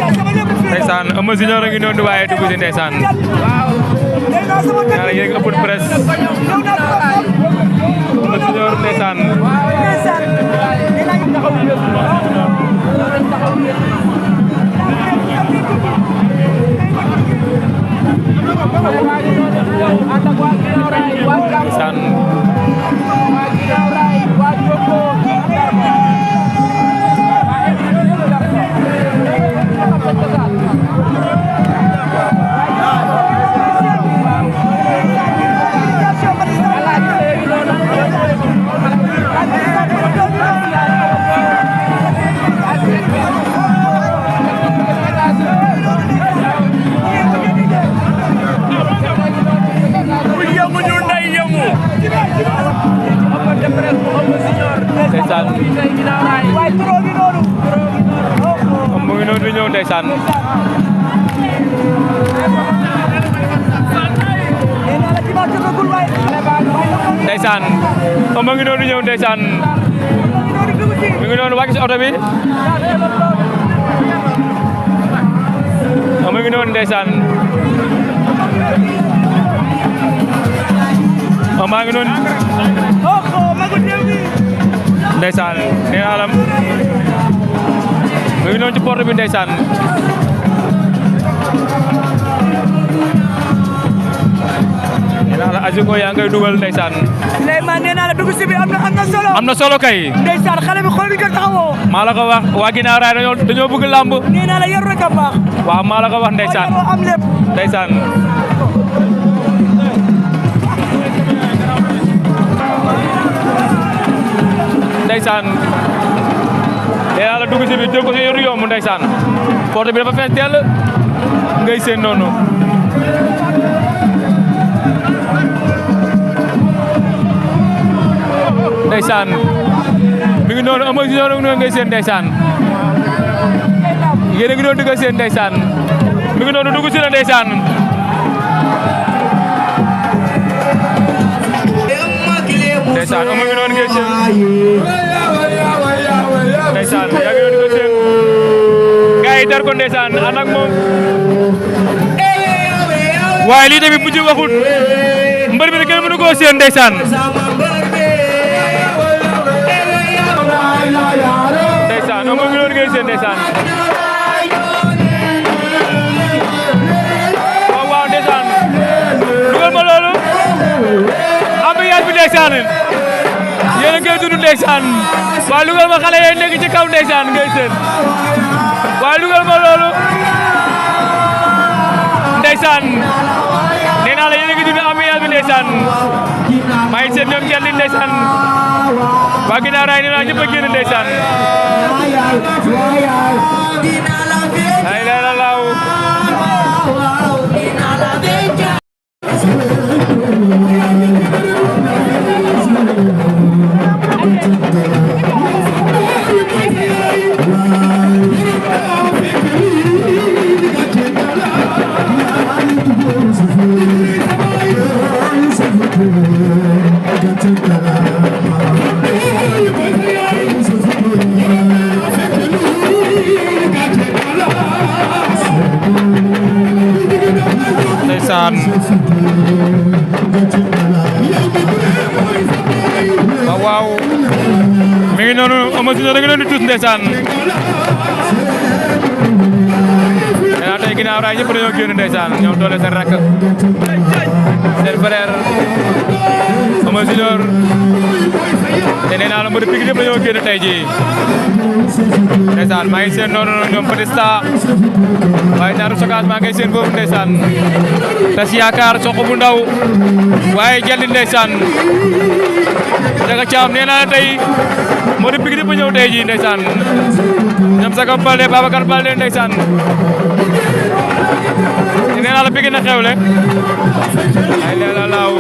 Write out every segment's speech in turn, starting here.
Eumeu Junior a ngi noonu waaye dugg si ndeysaan ñaar yéeg ëpp presse Eumeu Junior ndeysaan mu ngi noonu di ñëw ndeysaan ndeysaan mu ngi noonu di ñëw ndeysaan mi ngi noonu wàcc si oto bi mu ngi noonu ndeysaan maa ngi noonu ndeysaan nee naa la mu ngi noonu ci porte bi ndeysaan nee naa la Aziko yaa ngay dugal ndeysaan Souleymane nee naa la dugg si bi am na solo am na solo kay ndeysaan xale bi xool bi ko taxawoo maa la ko wax waa ginnaaw raay dañoo bëgg lamb nee naa la yor rek a baax waaw maa la ko wax ndeysaan am lépp ndeysaan ndeysaan nee naa la dugg si bi jël ko si yoru yomb ndeysaan porte bi dafa fees teel ngay seen noonu ndeysaan mi ngi noonu Eumeu Junior noonu ngay seen ndeysaan yéen a ngi doon dugg seen ndeysaan mi ngi noonu dugg si na ndeysaan ndeysaan Eumeu ngi noonu ngay seen ndeysaan yaa ngi doon dugg seen gars yi dar ko ndeysaan ànd ak moom waaye lii tamit mujj waxut mbër bi ne kenn mënu koo seen ndeysaan ndeysaan Eumeu ngi noonu ngay seen ndeysaan waaw waaw ndeysaan dugal ma loolu ambiance bi ndeysaan yéen a ngi koy dund ndeysaan waaye dugal ma xale yee nekk ci kaw ndeysaan ngay seen waaye dugal ma loolu ndeysaan nee naa la yéen a ngi dund ambiance bi ndeysaan maa ngi seen ñoom kenn li ndeysaan waa ginnaaw raay nee naa ñëpp a génn ndeysaan ay la la laaw ndeysaan waaw mi ngi noonu Eumeu Junior da ngi doon di tuus ndeysaan ginnaaw raay ñëpp dañoo génn ndeysaan ñoom doole seen rakk seen frère Eumeu Junior te nee naa la mbër Pikine yëpp dañoo génn tey jii ndeysaan maa ngi seen noonu ñoom Batista waaye Narou Sogass maa ngi seen foofu ndeysaan tas yaakaar sokh bu ndaw waaye jalli ndeysaan daga caam nee naa la tey mbër Pikine yëpp ñëw tey jii ndeysaan ñoom Sakam Balde Babacar Balde ndeysaan nee naa la Pikine na xewle ay leela laaw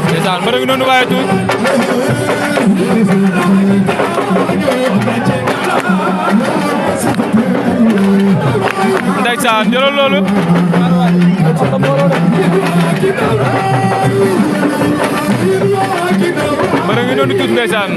ndeysaan mbër ngi noonu waaye tuut ndeysaan jëlal loolu mbër ngi noonu tuut ndeysaan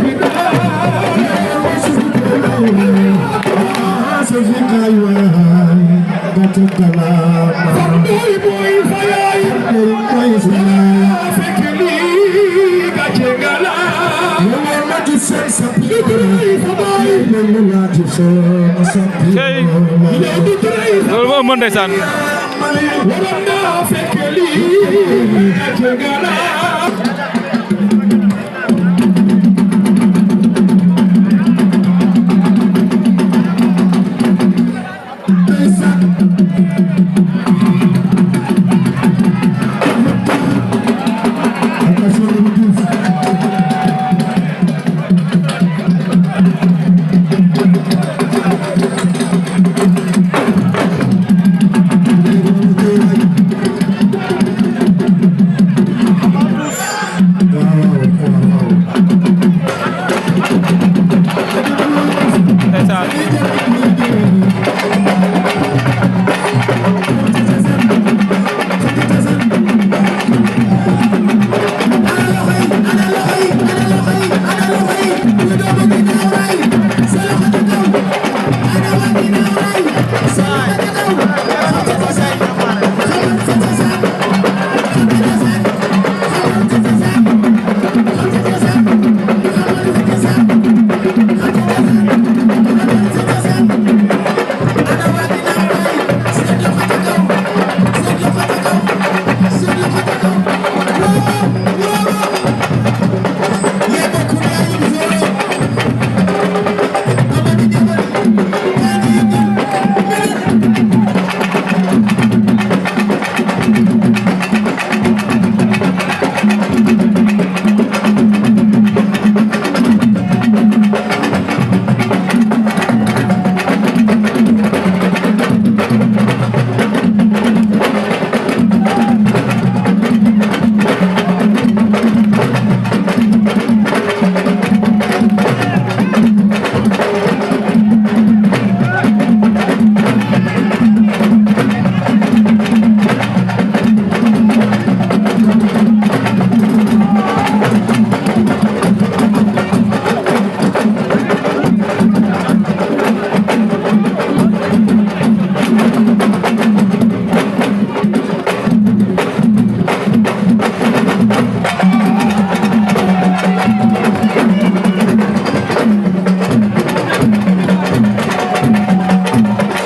loolu moo mën ndeysaan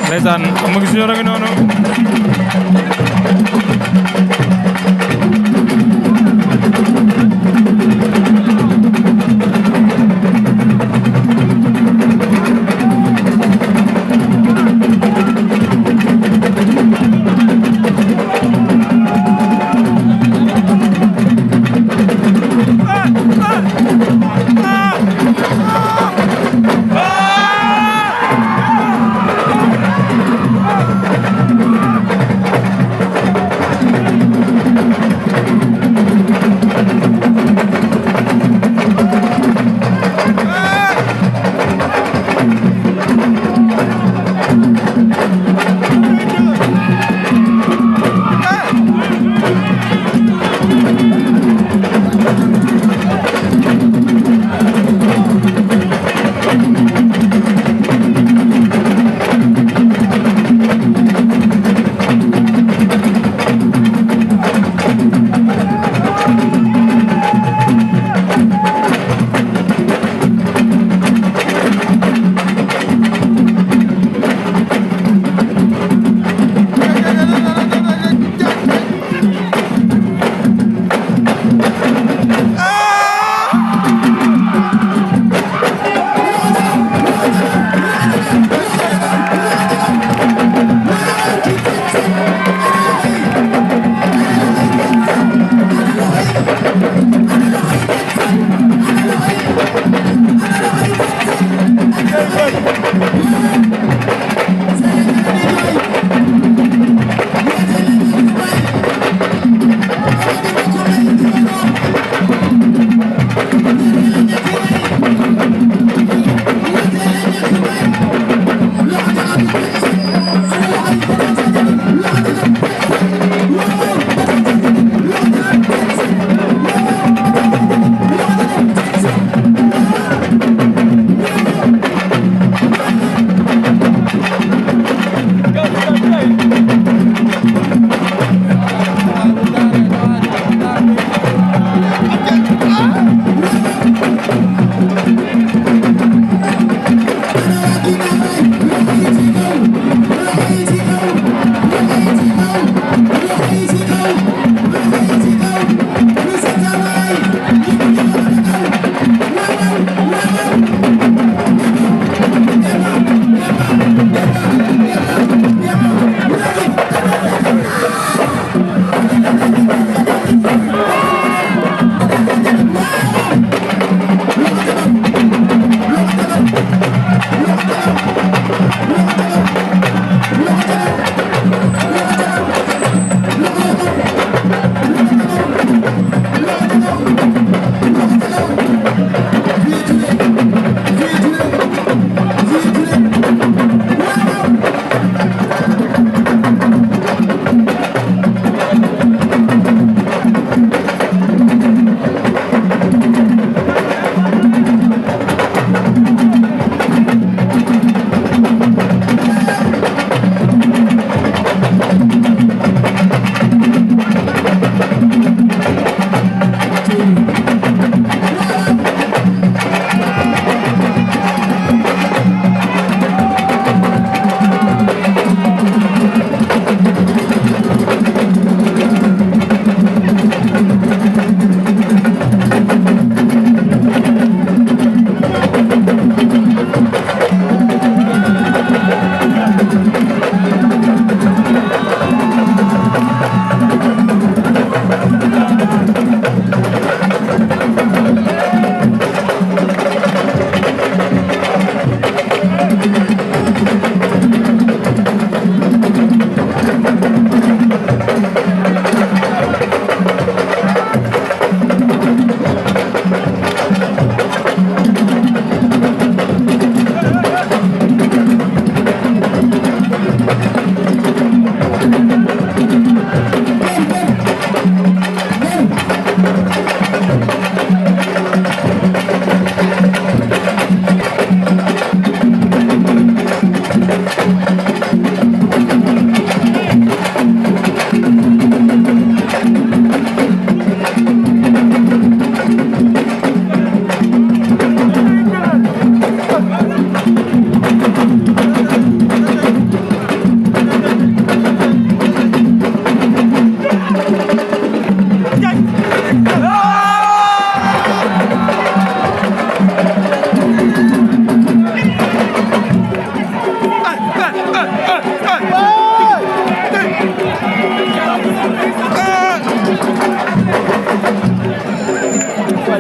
ndeysaan Eumeu Junior a ngi noonu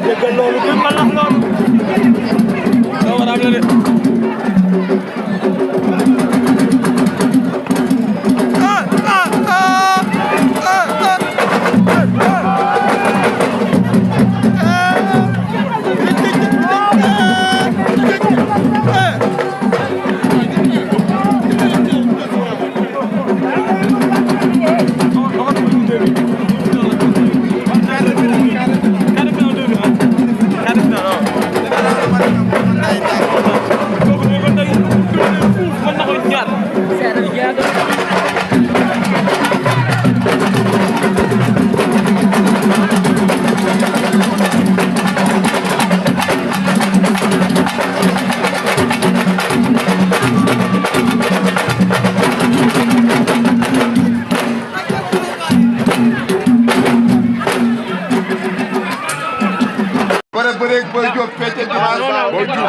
déggal loolu kuy mbalax loolu doo war a am la de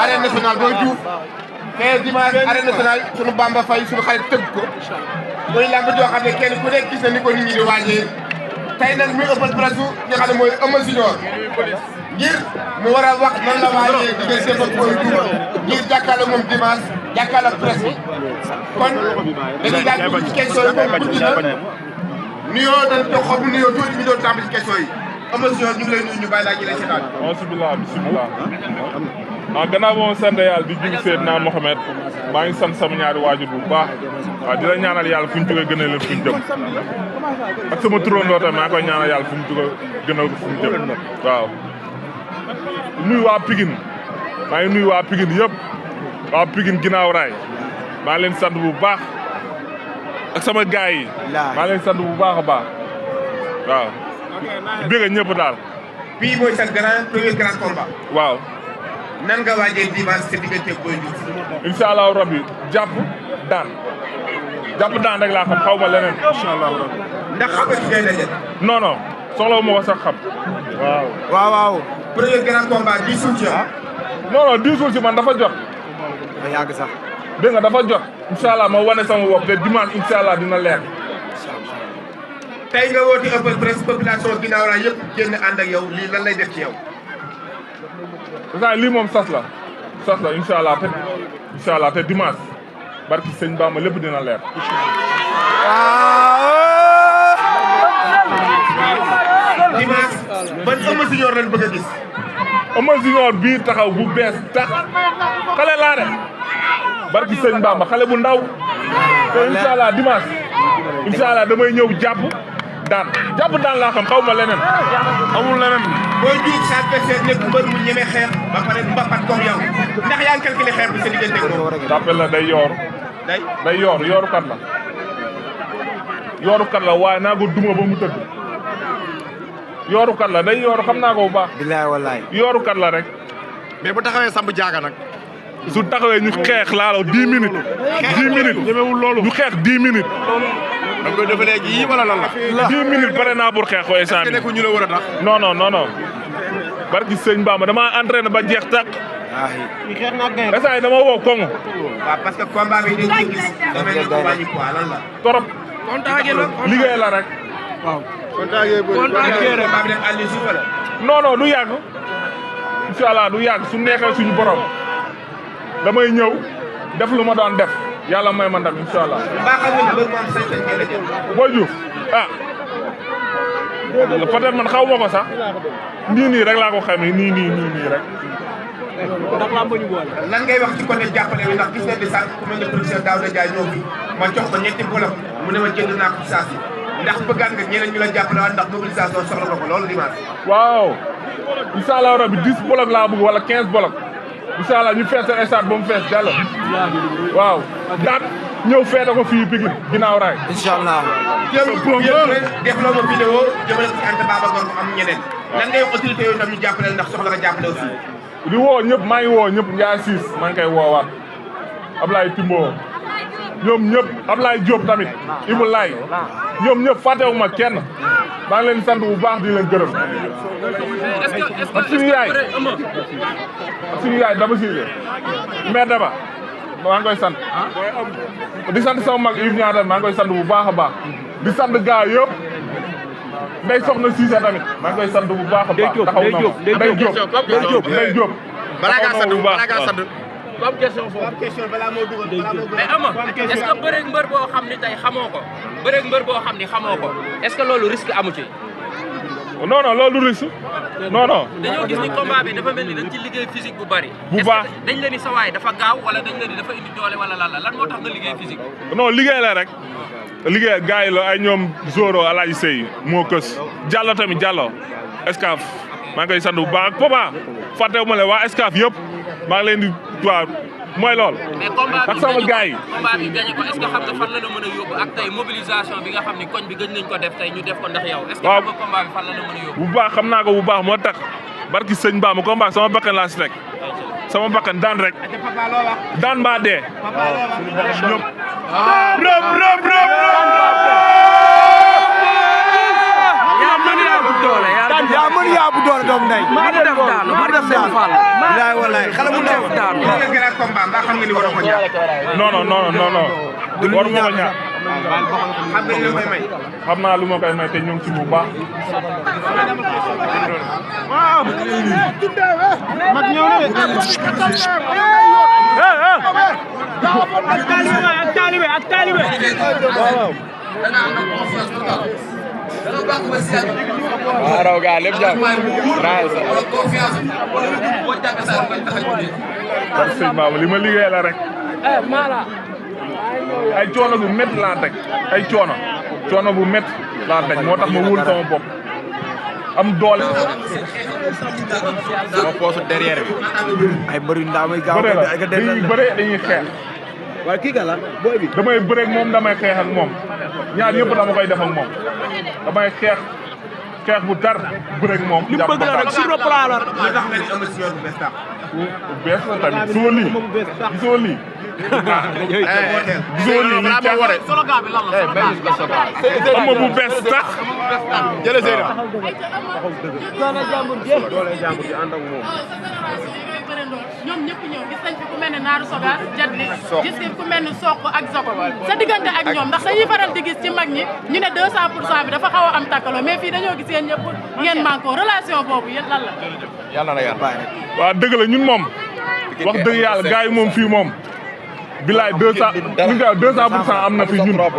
arène nationale booy Diouf te dimanche arène nationale sunu Bamba Faye sunu xarit tëgg ko muy lamb joo xam ne kenn ku nekk gis na ni ko nit ñi di waajee tey nag muy ëppal presse nga xam ne mooy Eumeu Junior ngir mu war a wax nan la waajee diggante ak booy Diouf ngir jàkkaarloo moom dimanche jàkkaarloo presse bi kon dañuy daal dugg ci question yi moom guddi na nuyoo dañ ko xob nuyoo tuuti ñu doon tàmbali ci question yi Eumeu Junior ñu ngi lay nuyu ñu bàyyi laa ji lay seetaan. bismillah gannaaw moom sant yàlla di jug Seydina Mohamed maa ngi sant sama ñaari waajur bu baax waaw di la ñaanal yàlla fu ñu jógee gën a leen fu ñu jëm ak sama turandoo tamit maa ngi koy ñaanal yàlla fu ñu jógee gën a fu ñu jëm waaw. nuyu waa Pikine maa ngi nuyu waa Pikine yëpp waa Pikine ginnaaw raay maa ngi leen sant bu baax ak sama gaay yi maa ngi leen sant bu baax a baax waaw. bëgg ñëpp daal. bii mooy sa premier grand combat. waaw. nan nga waajee dimanche sa diggante Boy Diouf. incha allahu rabbi jàpp daan rek laa xam xaw ma leneen. incha allahu rabbi. ndax xam nga ci ngay daje. non non soxla ma ko sax xam. waaw. premier grand combat diisul ci yow. non non diisul ci man dafa jot. ba yàgg sax. dégg nga dafa jot. incha allah ma wane sama bopp te dimanche incha allah dina leer. tey nga woote open presse population ginnaaw raay yëpp génn ànd ak yow lii lan lay def ci yow. lii moom sas la incha allah te dimanche barki sëñ Bamba lépp dina leer. dimanche ban Eumeu Junior lañ bëgg a gis. Eumeu Junior bii taxaw bu bees tax xale laa de barki sëñ Bamba xale bu ndaw te incha allah dimanche incha allah damay ñëw jàpp daan laa xam xaw ma leneen amul leneen. Boy Diouf sa adversaire nekk mbër mu ñeme xeex ba pare mbapat comme yow ndax yaa ngi calculé xeex bi sa diggante ak moom. tàppel la day yoor. day yoorukat la. yoorukat la waaye naa ko duma ba mu tëdd. yoorukat la day yooru xam naa ko bu baax. bilaay wallaay. yoorukat la rek. mais bu taxawee samp jaaga nag. su taxawee ñu xeex laalo 10 minutes. 10 minutes ñemewul loolu ñu xeex 10 minutes. da nga koy defalee ji wala lan la. 10 minutes pare naa pour xeex ko instant bi. ñu la war a tax. non. barki sëñ Bamba damaa entraîné ba jeex tàkk. instant yi dama woo koŋŋ. waaw parce que combat bi dañ ko gis. damay ne ko wàññi quoi lan la. torop. liggéey la rek. waaw. combat bi def àll suuf la. non du yàgg. incha allah du yàgg su neexee suñu borom. damay ñëw def lu ma doon def yàlla may ma ndam incha allah. mbaa xam nga mbër mu am sañ-sañ ngeen la jël. Boy Diouf peut-être man xaw ma ko sax nii rek laa ko xamee nii rek. lan ngay wax ci côté jàppale bi ndax gis nañ ne sànq ku mel ne professeur Daouda Ndiaye ñëw fi ma jox ko ñetti bolok mu ne ma jënd naa ko saa si ndax bëggaan nga ñeneen ñu la jàppale waat ndax mobilisation soxla nga ko loolu dimanche. waaw incha allah rabi 10 bolok laa bëgg wala 15 bolok. incha allah ñu fees seen stade ba mu fees jàll. waaw daat ñëw feete ko fii Pikine ginnaaw raay. incha allah. def loo ma vidéo jëmale ko ci Anta Babacar ko am ñeneen. lan ngay wax autorité yooyu tam ñu jàppale ndax soxla nga jàppale aussi. di woo ñëpp maa ngi woo ñëpp Ndiaye Ciss maa ngi koy woowaat Ablaye Timbo ñoom ñëpp Ablaye Diop tamit Ibou Laye ñoom ñëpp fàttewuma kenn maa ngi leen sant bu baax di leen gërëm. ak suñu yaay dama siise maire Daba maa ngi koy sant di sant sama mag Yves Niatta maa ngi koy sant bu baax a baax di sant gaa yëpp Ndeye Soxna Cissé tamit maa ngi koy sant bu baax a baax taxaw na ma Ndeye Diop balaa ngaa sant balaa ngaa sant comme question foofu am question balaa moo dugal mais ama est-ce que bëreeg mbër boo xam ni tey xamoo ko bëreeg mbër boo xam ni xamoo ko est-ce que loolu risque amu ci non non loolu risque non non dañoo gis ni combat bi dafa mel ni dañ ci liggéey physique bu bari bu baax dañ leen ni sa waay dafa gaaw wala dañ leen ni dafa indi doole wala lan moo tax nga liggéey physique non liggéey la rek liggéey gars yi la ay ñoom Zoro Alaaji Sey moo kës Diallo tamit Diallo Escaf maa ngi koy sant bu baax ak Papa fàttewu ma leen waa Escaf yëpp maa ngi leen di waaw mooy lool mais combat bi ak sama gars yi combat bi gagné ko est-ce que xam nga fan la mën a yóbbu ak tey mobilisation bi nga xam ni koñ bi gëj nañ ko def tey ñu def ko ndax yow est-ce que xam nga combat bi fan la mën a yóbbu bu baax xam naa ko bu baax moo tax barki sëñ Ba ma combat sama bakkan laa si rek sama bakkan daan rek daan mbaa dee yaa mën yaa bu doole doom ndey maa def daanu maa def seen fall bilaay wallaay xale mu def daanu grand combat mbaa xam nga ni war a ko ñàkk non non non non non war ma ko ñàkk xam nga ni lu koy may xam naa lu ma koy may te ñu ngi ci bu baax mag ñëw na ak taalibe waaw raw gaa lépp jàpp raay sa par sëñ Baba li ma liggéey la rek ay coono bu métti laa teg ay coono bu métti laa teg moo tax ma wóolu sama bopp am doole sama poosu derrière bi ay mbëri ndaw may gaaw dañuy bëre dañuy xeex waaye kii ka la booy bi damay bëre ak moom damay xeex ak moom ñaar yëpp dama koy def ak moom damay xeex bu tar bëre ak moom. li mu bëgg la rek sur le plan la. lu tax nga ni am si yoon bu bees tax. bu bees la tamit gisoo lii gisoo lii. gisoo lii lii caaxaan. slogan bi lan la am bu bees tax. jëlee Seyda. ñoom ñëpp ñëw gis nañ fi ku mel ne Narou Sogass Jadli gis fi ku mel ne Sokh ak Zoko sa diggante ak ñoom ndax dañuy faral di gis ci mag ñi ñu ne 200% bi dafa xaw a am takkaloo mais fii dañoo gis yéen ñëpp ngeen manko relation boobu yéen lan la yàlla na yàlla waaw dëgg la ñun moom wax dëgg yàlla gars yi moom fii moom bilaay 200% am na fi ñun bokk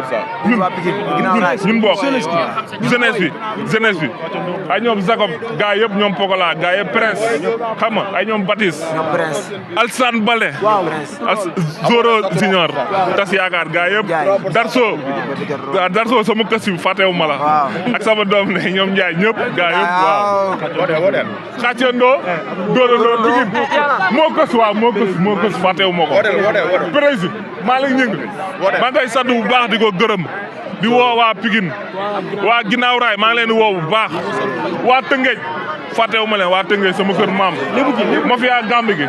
jeunesse bi ay ñoom Jacob gars yëpp ñoom Pokola gars yëpp Prince xam nga ay ñoom Baptiste Alsane Bale Zoro Junior tas yaakaar gars yëpp Darso sama kës bi fàttewu ma la ak sama doom ne ñoom Ndiaye ñëpp gars yëpp waaw xàccandoo dóorandoo Pikine moo kës fàttewu ma ko maa ngi ñëng maa ngi koy sant bu baax di ko gërëm di woo waa Pikine waa ginnaaw raay maa ngi leen di woo bu baax waa Tëngéej fàttewu ma leen waa Tëngéej sama kër maam ma fi yaa Gambi gi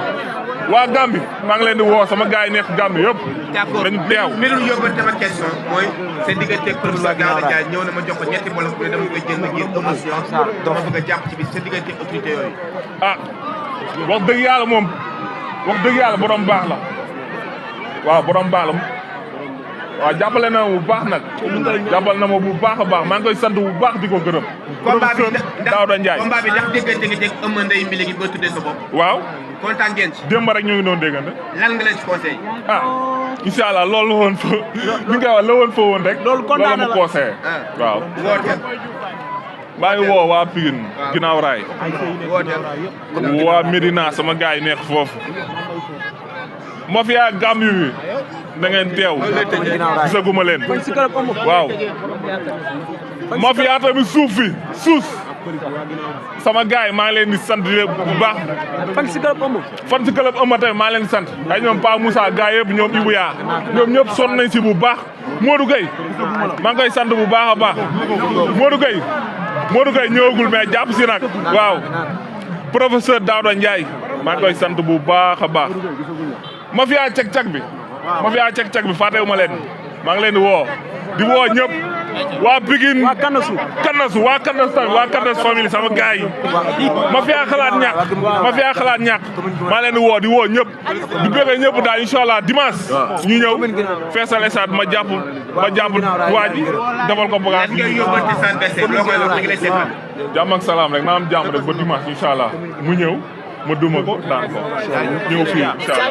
waa Gambi maa ngi leen di woo sama gars yi nekk Gambi yëpp dañu teew melul yóbbante ma question mooy seen digganteeg professeur Bara Gaye ñëw na ma jox ko ñetti bolok ne dama koy jël ma ngir Eumeu dama bëgg a jàpp ci bi seen digganteeg autorité yooyu ah wax dëgg yàlla moom wax dëgg yàlla borom baax la waaw borom baalam waaw jàppale na ma bu baax nag jàppale na ma bu baax a baax maa ngi koy sant bu baax di ko gërëm. professeur Daouda Ndiaye combat bi ndax déggante nga dégg Eumeu Ndeye Mbile gi boo tuddee sa bopp. waaw kontaan ngeen ci. démb rek ñu ngi doon déggante. lan nga leen ci conseil. ah incha allah loolu la woon fa li nga wax la woon fa woon rek. loolu kontaan na la conseillé waaw. wooteel. maa ngi woo waa Pikine ginnaaw raay. wooteel. waa Médina sama gars yi nekk foofu. mafia Gambie bi da ngeen teew gisaguma leen waaw mafia tamit suuf sama gars yi maa ngi leen di sant bu baax fan si club Eumeu tamit maa leen di sant ay ñoom Pa Moussa gars yëpp ñoom Ibou Yaa ñoom ñëpp sonn nañ si bu baax Modou Gueye maa ngi koy sant bu baax a baax Modou Gueye ñëwagul mais jàpp si nag waaw professeur Daouda Ndiaye maa ngi koy sant bu baax a baax mafia cag-cag bi fàttewu ma leen maa ngi leen di woo ñëpp waa Pikine waa Kanasu waa Kanasu tamit waa Kanasu famille sama gars yi ma fi xalaat ñàkk maa leen di woo ñëpp di bëgg ñëpp daal inshallah dimanche ñu ñëw feesal stade ma jàpp waa ji defal ko bagage jàmm ak salaam rek na am jàmm rek ba dimanche inshallah mu ñëw ma duma ko daan ko ñëw fii inshallah